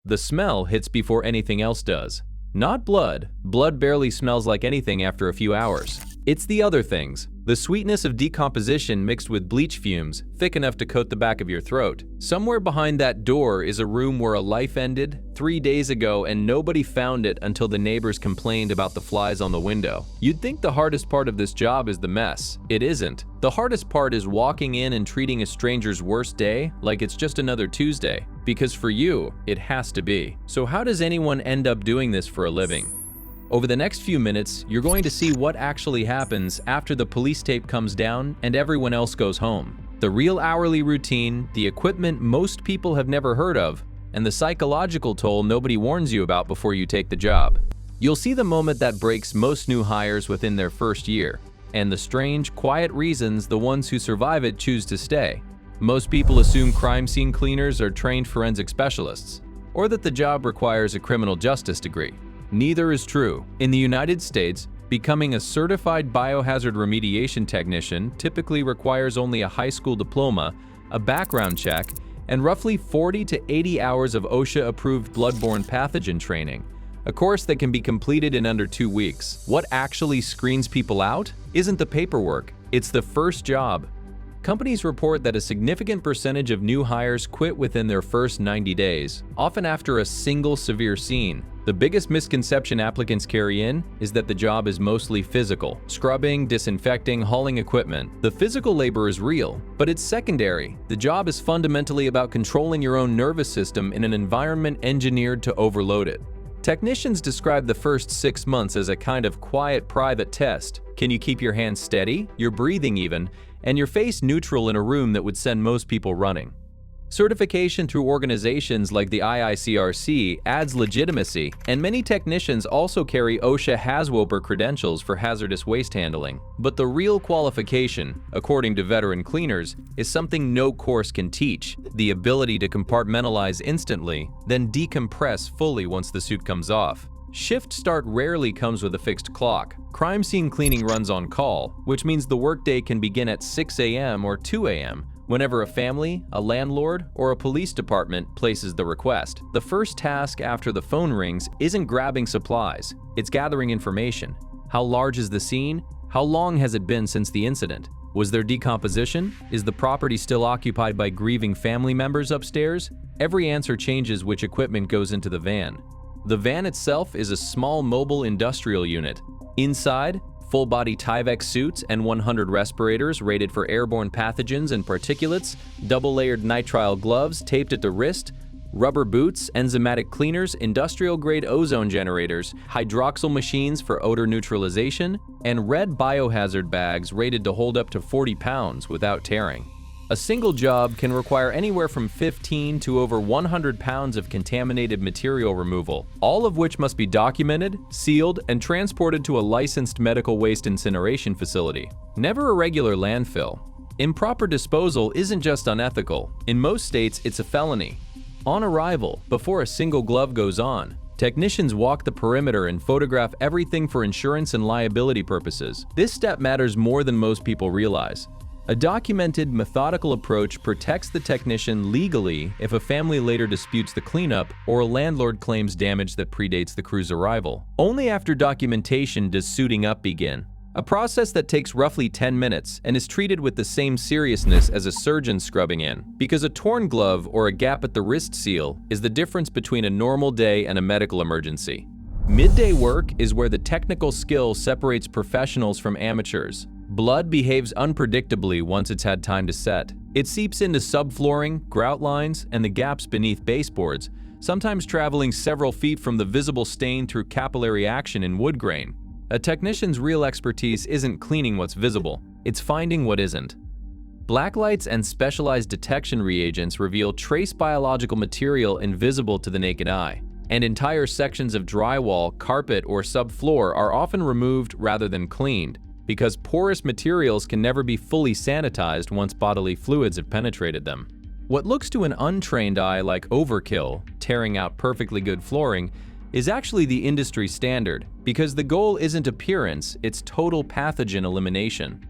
The smell hits before anything else does. Not blood. Blood barely smells like anything after a few hours. It's the other things. The sweetness of decomposition mixed with bleach fumes, thick enough to coat the back of your throat. Somewhere behind that door is a room where a life ended 3 days ago and nobody found it until the neighbors complained about the flies on the window. You'd think the hardest part of this job is the mess. It isn't. The hardest part is walking in and treating a stranger's worst day like it's just another Tuesday. Because for you, it has to be. So how does anyone end up doing this for a living? Over the next few minutes, you're going to see what actually happens after the police tape comes down and everyone else goes home. The real hourly routine, the equipment most people have never heard of, and the psychological toll nobody warns you about before you take the job. You'll see the moment that breaks most new hires within their first year, and the strange, quiet reasons the ones who survive it choose to stay. Most people assume crime scene cleaners are trained forensic specialists, or that the job requires a criminal justice degree. Neither is true. In the United States, becoming a certified biohazard remediation technician typically requires only a high school diploma, a background check, and roughly 40 to 80 hours of OSHA-approved bloodborne pathogen training, a course that can be completed in under 2 weeks. What actually screens people out isn't the paperwork, it's the first job. Companies report that a significant percentage of new hires quit within their first 90 days, often after a single severe scene. The biggest misconception applicants carry in is that the job is mostly physical: scrubbing, disinfecting, hauling equipment. The physical labor is real, but it's secondary. The job is fundamentally about controlling your own nervous system in an environment engineered to overload it. Technicians describe the first 6 months as a kind of quiet private test. Can you keep your hands steady, your breathing even, and your face neutral in a room that would send most people running? Certification through organizations like the IICRC adds legitimacy, and many technicians also carry OSHA HAZWOPER credentials for hazardous waste handling. But the real qualification, according to veteran cleaners, is something no course can teach: the ability to compartmentalize instantly, then decompress fully once the suit comes off. Shift start rarely comes with a fixed clock. Crime scene cleaning runs on call, which means the workday can begin at 6 a.m. or 2 a.m., whenever a family, a landlord, or a police department places the request. The first task after the phone rings isn't grabbing supplies, it's gathering information. How large is the scene? How long has it been since the incident? Was there decomposition? Is the property still occupied by grieving family members upstairs? Every answer changes which equipment goes into the van. The van itself is a small mobile industrial unit. Inside, full-body Tyvek suits and 100 respirators rated for airborne pathogens and particulates, double-layered nitrile gloves taped at the wrist, rubber boots, enzymatic cleaners, industrial-grade ozone generators, hydroxyl machines for odor neutralization, and red biohazard bags rated to hold up to 40 pounds without tearing. A single job can require anywhere from 15 to over 100 pounds of contaminated material removal, all of which must be documented, sealed, and transported to a licensed medical waste incineration facility. Never a regular landfill. Improper disposal isn't just unethical. In most states, it's a felony. On arrival, before a single glove goes on, technicians walk the perimeter and photograph everything for insurance and liability purposes. This step matters more than most people realize. A documented, methodical approach protects the technician legally if a family later disputes the cleanup or a landlord claims damage that predates the crew's arrival. Only after documentation does suiting up begin, a process that takes roughly 10 minutes and is treated with the same seriousness as a surgeon scrubbing in, because a torn glove or a gap at the wrist seal is the difference between a normal day and a medical emergency. Midday work is where the technical skill separates professionals from amateurs. Blood behaves unpredictably once it's had time to set. It seeps into subflooring, grout lines, and the gaps beneath baseboards, sometimes traveling several feet from the visible stain through capillary action in wood grain. A technician's real expertise isn't cleaning what's visible, it's finding what isn't. Blacklights and specialized detection reagents reveal trace biological material invisible to the naked eye, and entire sections of drywall, carpet, or subfloor are often removed rather than cleaned, because porous materials can never be fully sanitized once bodily fluids have penetrated them. What looks to an untrained eye like overkill, tearing out perfectly good flooring, is actually the industry standard, because the goal isn't appearance, it's total pathogen elimination.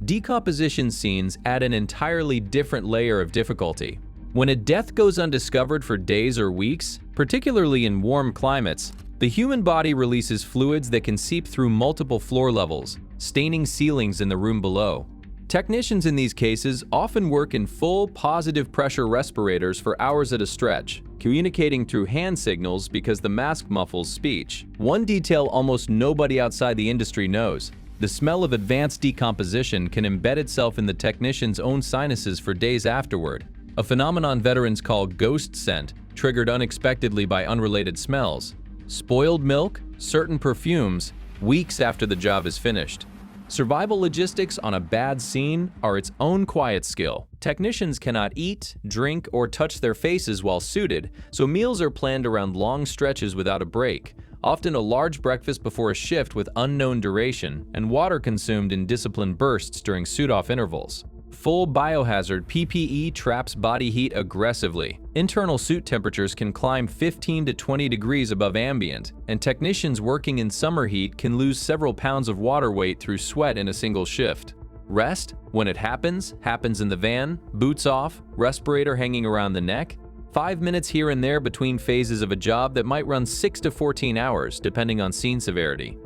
Decomposition scenes add an entirely different layer of difficulty. When a death goes undiscovered for days or weeks, Particularly in warm climates, the human body releases fluids that can seep through multiple floor levels, staining ceilings in the room below. Technicians in these cases often work in full positive pressure respirators for hours at a stretch, communicating through hand signals because the mask muffles speech. One detail almost nobody outside the industry knows: the smell of advanced decomposition can embed itself in the technician's own sinuses for days afterward, a phenomenon veterans call ghost scent, triggered unexpectedly by unrelated smells. Spoiled milk, certain perfumes, weeks after the job is finished. Survival logistics on a bad scene are its own quiet skill. Technicians cannot eat, drink, or touch their faces while suited, so meals are planned around long stretches without a break, often a large breakfast before a shift with unknown duration, and water consumed in disciplined bursts during suit-off intervals. Full biohazard PPE traps body heat aggressively. Internal suit temperatures can climb 15 to 20 degrees above ambient, and technicians working in summer heat can lose several pounds of water weight through sweat in a single shift. Rest, when it happens in the van, boots off, respirator hanging around the neck. 5 minutes here and there between phases of a job that might run 6 to 14 hours, depending on scene severity.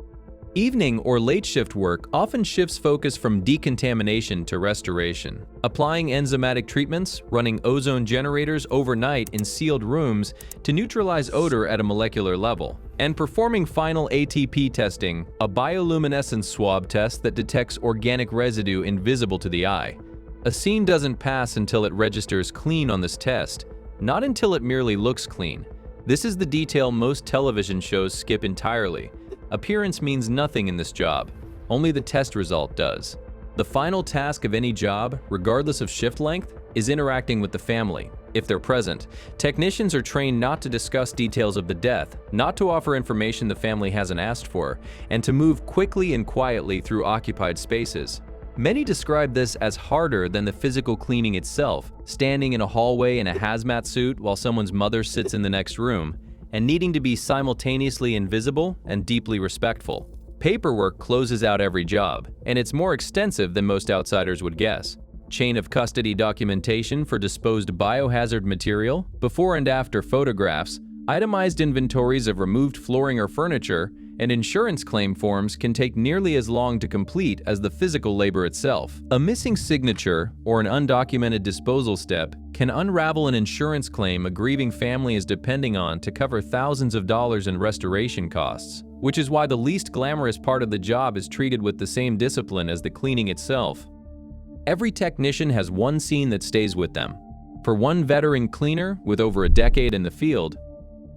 Evening or late shift work often shifts focus from decontamination to restoration. Applying enzymatic treatments, running ozone generators overnight in sealed rooms to neutralize odor at a molecular level, and performing final ATP testing, a bioluminescence swab test that detects organic residue invisible to the eye. A scene doesn't pass until it registers clean on this test, not until it merely looks clean. This is the detail most television shows skip entirely. Appearance means nothing in this job, only the test result does. The final task of any job, regardless of shift length, is interacting with the family, if they're present. Technicians are trained not to discuss details of the death, not to offer information the family hasn't asked for, and to move quickly and quietly through occupied spaces. Many describe this as harder than the physical cleaning itself, standing in a hallway in a hazmat suit while someone's mother sits in the next room, and needing to be simultaneously invisible and deeply respectful. Paperwork closes out every job, and it's more extensive than most outsiders would guess. Chain of custody documentation for disposed biohazard material, before and after photographs, itemized inventories of removed flooring or furniture, and insurance claim forms can take nearly as long to complete as the physical labor itself. A missing signature or an undocumented disposal step can unravel an insurance claim a grieving family is depending on to cover thousands of dollars in restoration costs, which is why the least glamorous part of the job is treated with the same discipline as the cleaning itself. Every technician has one scene that stays with them. For one veteran cleaner with over a decade in the field,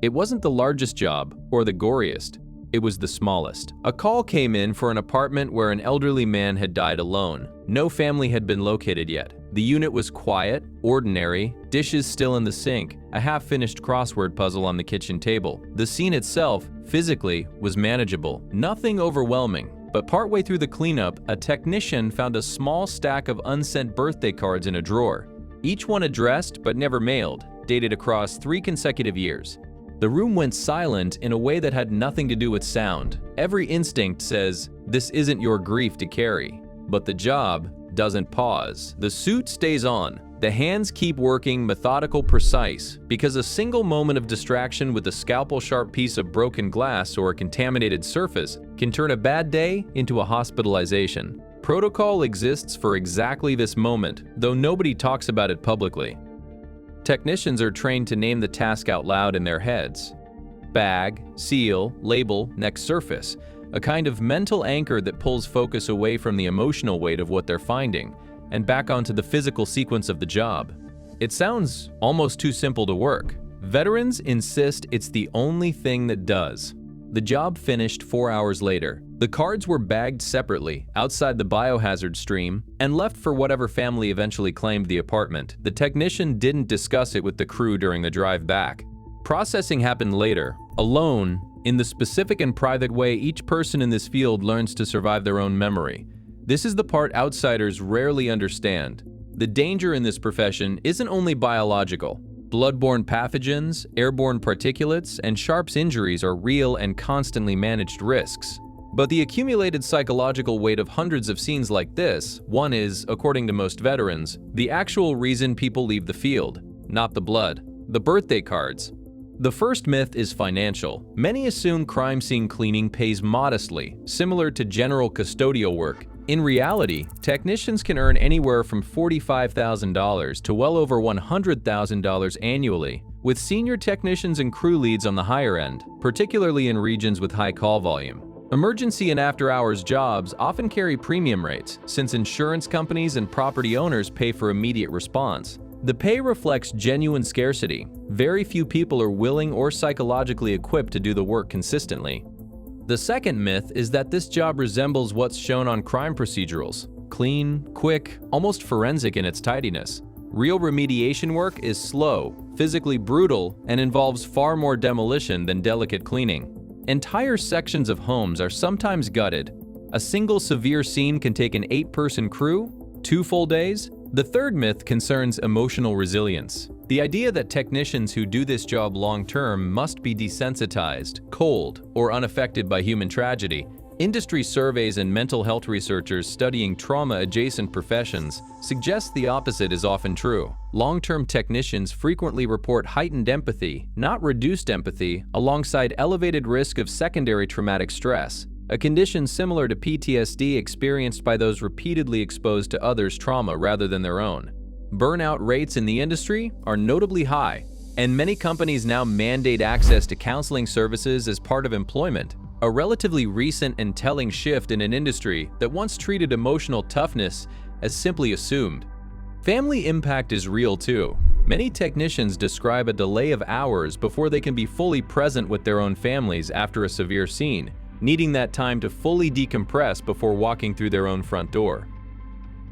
it wasn't the largest job or the goriest. It was the smallest. A call came in for an apartment where an elderly man had died alone. No family had been located yet. The unit was quiet, ordinary, dishes still in the sink, a half-finished crossword puzzle on the kitchen table. The scene itself, physically, was manageable, nothing overwhelming. But partway through the cleanup, a technician found a small stack of unsent birthday cards in a drawer. Each one addressed but never mailed, dated across 3 consecutive years. The room went silent in a way that had nothing to do with sound. Every instinct says, this isn't your grief to carry. But the job doesn't pause. The suit stays on. The hands keep working methodical, precise, because a single moment of distraction with a scalpel-sharp piece of broken glass or a contaminated surface can turn a bad day into a hospitalization. Protocol exists for exactly this moment, though nobody talks about it publicly. Technicians are trained to name the task out loud in their heads. Bag, seal, label, next surface, a kind of mental anchor that pulls focus away from the emotional weight of what they're finding and back onto the physical sequence of the job. It sounds almost too simple to work. Veterans insist it's the only thing that does. The job finished 4 hours later. The cards were bagged separately outside the biohazard stream and left for whatever family eventually claimed the apartment. The technician didn't discuss it with the crew during the drive back. Processing happened later, alone, in the specific and private way each person in this field learns to survive their own memory. This is the part outsiders rarely understand. The danger in this profession isn't only biological. Bloodborne pathogens, airborne particulates, and sharps injuries are real and constantly managed risks. But the accumulated psychological weight of hundreds of scenes like this, one is, according to most veterans, the actual reason people leave the field, not the blood. The birthday cards. The first myth is financial. Many assume crime scene cleaning pays modestly, similar to general custodial work. In reality, technicians can earn anywhere from $45,000 to well over $100,000 annually, with senior technicians and crew leads on the higher end, particularly in regions with high call volume. Emergency and after-hours jobs often carry premium rates, since insurance companies and property owners pay for immediate response. The pay reflects genuine scarcity. Very few people are willing or psychologically equipped to do the work consistently. The second myth is that this job resembles what's shown on crime procedurals: clean, quick, almost forensic in its tidiness. Real remediation work is slow, physically brutal, and involves far more demolition than delicate cleaning. Entire sections of homes are sometimes gutted. A single severe scene can take an 8-person crew, 2 full days. The third myth concerns emotional resilience. The idea that technicians who do this job long-term must be desensitized, cold, or unaffected by human tragedy. Industry surveys and mental health researchers studying trauma-adjacent professions suggest the opposite is often true. Long-term technicians frequently report heightened empathy, not reduced empathy, alongside elevated risk of secondary traumatic stress, a condition similar to PTSD experienced by those repeatedly exposed to others' trauma rather than their own. Burnout rates in the industry are notably high, and many companies now mandate access to counseling services as part of employment, a relatively recent and telling shift in an industry that once treated emotional toughness as simply assumed. Family impact is real too. Many technicians describe a delay of hours before they can be fully present with their own families after a severe scene, needing that time to fully decompress before walking through their own front door.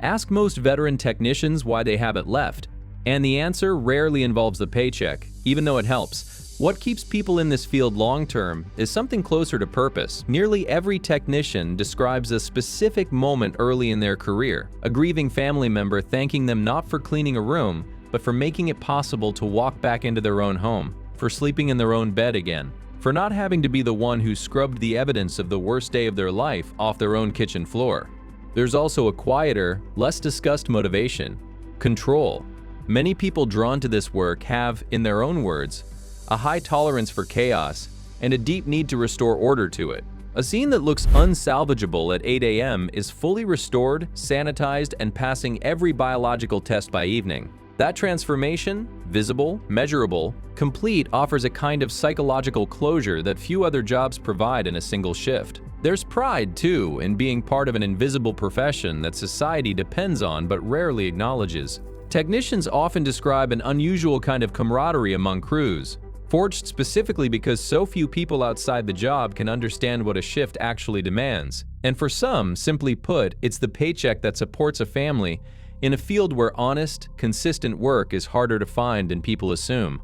Ask most veteran technicians why they have it left, and the answer rarely involves the paycheck, even though it helps. What keeps people in this field long-term is something closer to purpose. Nearly every technician describes a specific moment early in their career, a grieving family member thanking them not for cleaning a room, but for making it possible to walk back into their own home, for sleeping in their own bed again, for not having to be the one who scrubbed the evidence of the worst day of their life off their own kitchen floor. There's also a quieter, less discussed motivation: control. Many people drawn to this work have, in their own words, a high tolerance for chaos and a deep need to restore order to it. A scene that looks unsalvageable at 8 a.m. is fully restored, sanitized, and passing every biological test by evening. That transformation, visible, measurable, complete, offers a kind of psychological closure that few other jobs provide in a single shift. There's pride, too, in being part of an invisible profession that society depends on but rarely acknowledges. Technicians often describe an unusual kind of camaraderie among crews, forged specifically because so few people outside the job can understand what a shift actually demands. And for some, simply put, it's the paycheck that supports a family in a field where honest, consistent work is harder to find than people assume.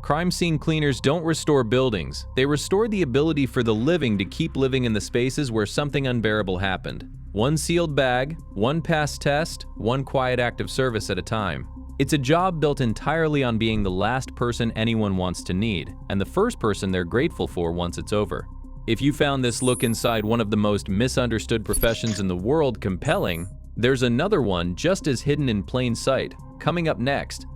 Crime scene cleaners don't restore buildings. They restore the ability for the living to keep living in the spaces where something unbearable happened. One sealed bag, one passed test, one quiet act of service at a time. It's a job built entirely on being the last person anyone wants to need, and the first person they're grateful for once it's over. If you found this look inside one of the most misunderstood professions in the world compelling, there's another one just as hidden in plain sight, coming up next.